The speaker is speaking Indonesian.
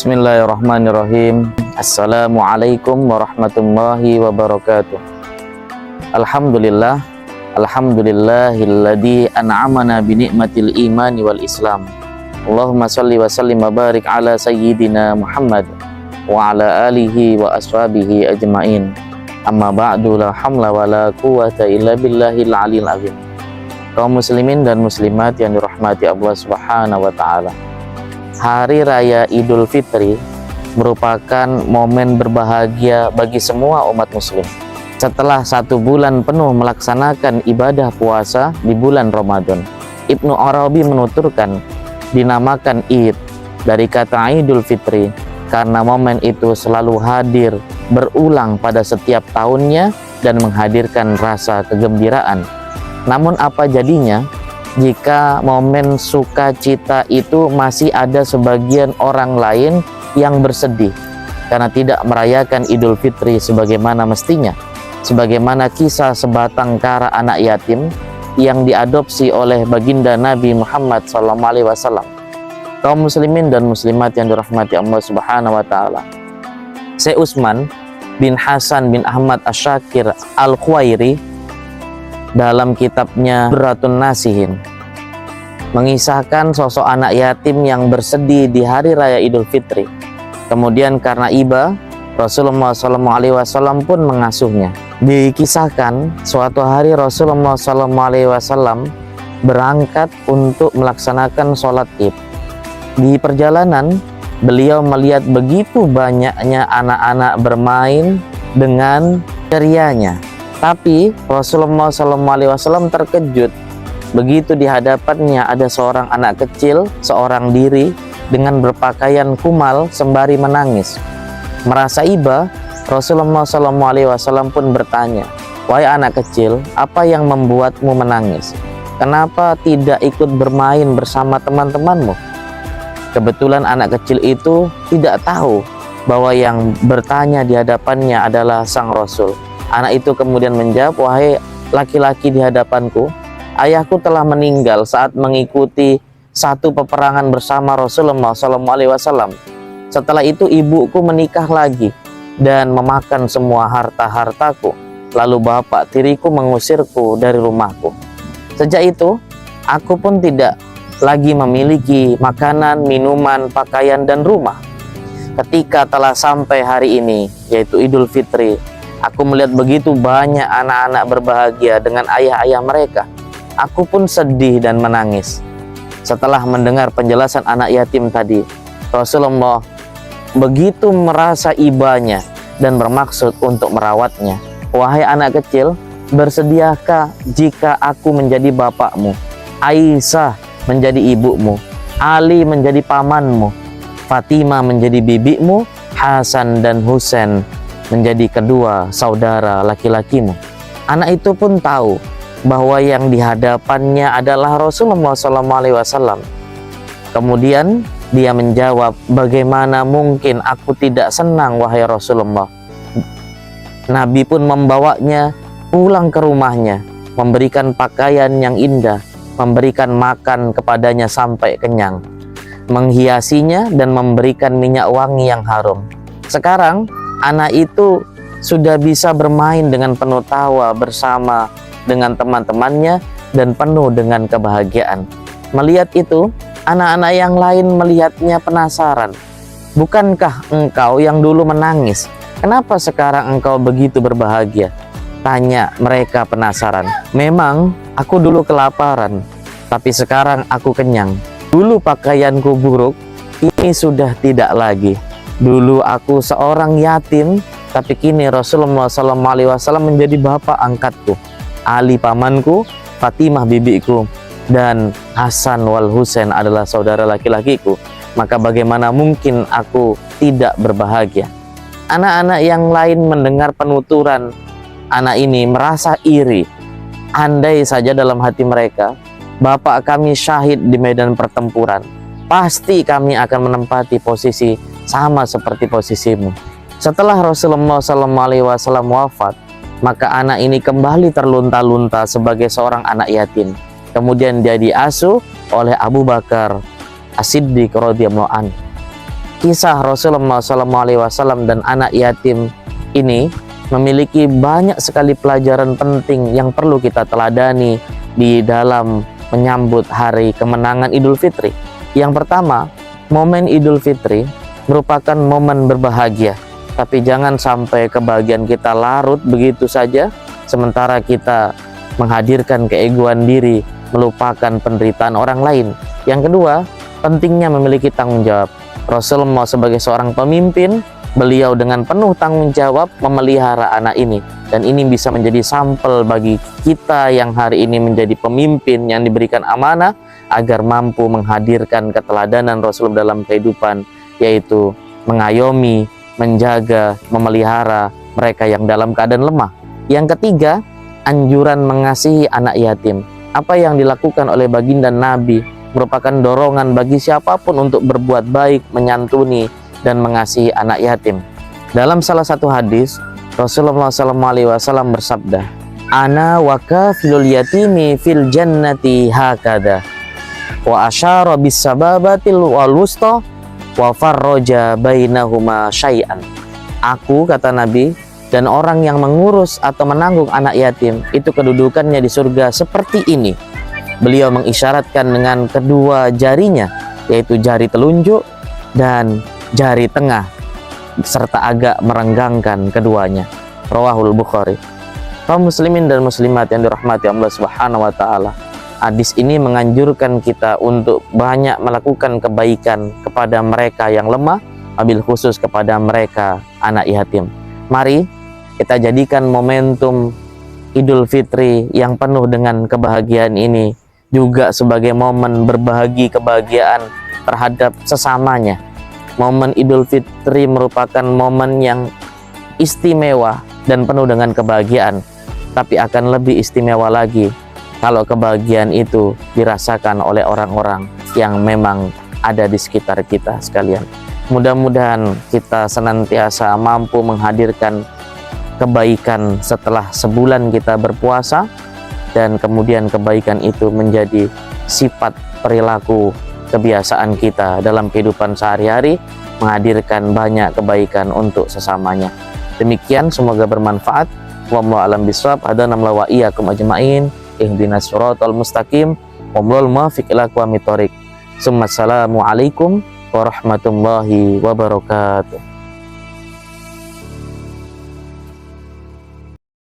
Bismillahirrahmanirrahim. Assalamualaikum warahmatullahi wabarakatuh. Alhamdulillah, alhamdulillahilladzi an'amana bi ni'matil imani wal islam. Allahumma shalli wa sallim wa barik ala sayyidina Muhammad wa ala alihi wa ashabihi ajmain. Amma ba'du, la hamla wa la quwwata illa billahil aliyil azim. Kaum muslimin dan muslimat yang dirahmati Allah Subhanahu wa taala. Hari Raya Idul Fitri merupakan momen berbahagia bagi semua umat muslim. Setelah 1 bulan penuh melaksanakan ibadah puasa di bulan Ramadan, Ibnu Arabi menuturkan dinamakan Id dari kata Idul Fitri karena momen itu selalu hadir berulang pada setiap tahunnya dan menghadirkan rasa kegembiraan. Namun apa jadinya jika momen sukacita itu masih ada sebagian orang lain yang bersedih karena tidak merayakan Idul Fitri sebagaimana mestinya, sebagaimana kisah sebatang kara anak yatim yang diadopsi oleh baginda Nabi Muhammad SAW. Kaum muslimin dan muslimat yang dirahmati Allah Subhanahu wa taala. Syekh Utsman bin Hasan bin Ahmad Asy-Syakir Al-Khuwairi dalam kitabnya Durratun Nasihin mengisahkan sosok anak yatim yang bersedih di hari raya Idul Fitri. Kemudian karena iba, Rasulullah SAW pun mengasuhnya. Dikisahkan suatu hari Rasulullah SAW berangkat untuk melaksanakan sholat Id. Di perjalanan beliau melihat begitu banyaknya anak-anak bermain dengan cerianya. Tapi Rasulullah SAW terkejut begitu di hadapannya ada seorang anak kecil, seorang diri dengan berpakaian kumal sembari menangis. Merasa iba, Rasulullah SAW pun bertanya, "Wahai anak kecil, apa yang membuatmu menangis? Kenapa tidak ikut bermain bersama teman-temanmu?" Kebetulan anak kecil itu tidak tahu bahwa yang bertanya di hadapannya adalah sang Rasul. Anak itu kemudian menjawab, "Wahai laki-laki di hadapanku, ayahku telah meninggal saat mengikuti satu peperangan bersama Rasulullah SAW. Setelah itu ibuku menikah lagi dan memakan semua harta-hartaku. Lalu bapak tiriku mengusirku dari rumahku. Sejak itu, aku pun tidak lagi memiliki makanan, minuman, pakaian, dan rumah. Ketika telah sampai hari ini, yaitu Idul Fitri, aku melihat begitu banyak anak-anak berbahagia dengan ayah-ayah mereka. Aku pun sedih dan menangis." Setelah mendengar penjelasan anak yatim tadi, Rasulullah begitu merasa ibanya dan bermaksud untuk merawatnya. "Wahai anak kecil, bersediakah jika aku menjadi bapakmu, Aisyah menjadi ibumu, Ali menjadi pamanmu, Fatimah menjadi bibimu, Hasan dan Husain menjadi kedua saudara laki-lakimu?" Anak itu pun tahu bahwa yang dihadapannya adalah Rasulullah SAW. Kemudian dia menjawab, "Bagaimana mungkin aku tidak senang, wahai Rasulullah?" Nabi pun membawanya pulang ke rumahnya, memberikan pakaian yang indah, memberikan makan kepadanya sampai kenyang, menghiasinya dan memberikan minyak wangi yang harum. Sekarang anak itu sudah bisa bermain dengan penuh tawa bersama dengan teman-temannya dan penuh dengan kebahagiaan. Melihat itu, anak-anak yang lain melihatnya penasaran. "Bukankah engkau yang dulu menangis? Kenapa sekarang engkau begitu berbahagia?" tanya mereka penasaran. "Memang aku dulu kelaparan, tapi sekarang aku kenyang. Dulu pakaianku buruk, ini sudah tidak lagi. Dulu aku seorang yatim, tapi kini Rasulullah SAW menjadi bapak angkatku. Ali pamanku, Fatimah bibiku, dan Hasan wal Husain adalah saudara laki-lakiku. Maka bagaimana mungkin aku tidak berbahagia?" Anak-anak yang lain mendengar penuturan anak ini merasa iri. Andai saja dalam hati mereka, "Bapak kami syahid di medan pertempuran, pasti kami akan menempati posisi sama seperti posisimu." Setelah Rasulullah SAW wafat, maka anak ini kembali terlunta-lunta sebagai seorang anak yatim. Kemudian dia diasuh oleh Abu Bakar As-Siddiq radhiyallahu anhu. kisah Rasulullah SAW dan anak yatim ini memiliki banyak sekali pelajaran penting yang perlu kita teladani di dalam menyambut hari kemenangan Idul Fitri. Yang pertama, momen Idul Fitri merupakan momen berbahagia, tapi jangan sampai kebahagiaan kita larut begitu saja sementara kita menghadirkan keegoan diri, melupakan penderitaan orang lain. Yang kedua, pentingnya memiliki tanggung jawab. Rasulullah sebagai seorang pemimpin, beliau dengan penuh tanggung jawab memelihara anak ini, dan ini bisa menjadi sampel bagi kita yang hari ini menjadi pemimpin yang diberikan amanah agar mampu menghadirkan keteladanan Rasul dalam kehidupan, yaitu mengayomi, menjaga, memelihara mereka yang dalam keadaan lemah. Yang ketiga, anjuran mengasihi anak yatim. Apa yang dilakukan oleh baginda Nabi merupakan dorongan bagi siapapun untuk berbuat baik, menyantuni, dan mengasihi anak yatim. Dalam salah satu hadis, Rasulullah SAW bersabda, "Ana wa kafilul yatimi fil jannati hakada." Wa asyara bis sababatil wal wusta wa farroja bainahuma syai'an. Aku, kata Nabi, dan orang yang mengurus atau menanggung anak yatim itu kedudukannya di surga seperti ini. Beliau mengisyaratkan dengan kedua jarinya, yaitu jari telunjuk dan jari tengah, serta agak merenggangkan keduanya. Rawahul Bukhari. Kaum muslimin dan muslimat yang dirahmati Allah Subhanahu wa taala, hadis ini menganjurkan kita untuk banyak melakukan kebaikan kepada mereka yang lemah, wabil khusus kepada mereka anak yatim. Mari kita jadikan momentum Idul Fitri yang penuh dengan kebahagiaan ini juga sebagai momen berbagi kebahagiaan terhadap sesamanya. Momen Idul Fitri merupakan momen yang istimewa dan penuh dengan kebahagiaan, tapi akan lebih istimewa lagi kalau kebahagiaan itu dirasakan oleh orang-orang yang memang ada di sekitar kita sekalian. Mudah-mudahan kita senantiasa mampu menghadirkan kebaikan setelah sebulan kita berpuasa, dan kemudian kebaikan itu menjadi sifat perilaku kebiasaan kita dalam kehidupan sehari-hari, menghadirkan banyak kebaikan untuk sesamanya. Demikian, semoga bermanfaat. Wallahu a'lam bishawab. Hadanallahu wa iyyakum ajma'in. Ihdinas siratal mustaqim. Wallahul muwaffiq ila aqwamit thoriq. Assalamualaikum warahmatullahi wabarakatuh.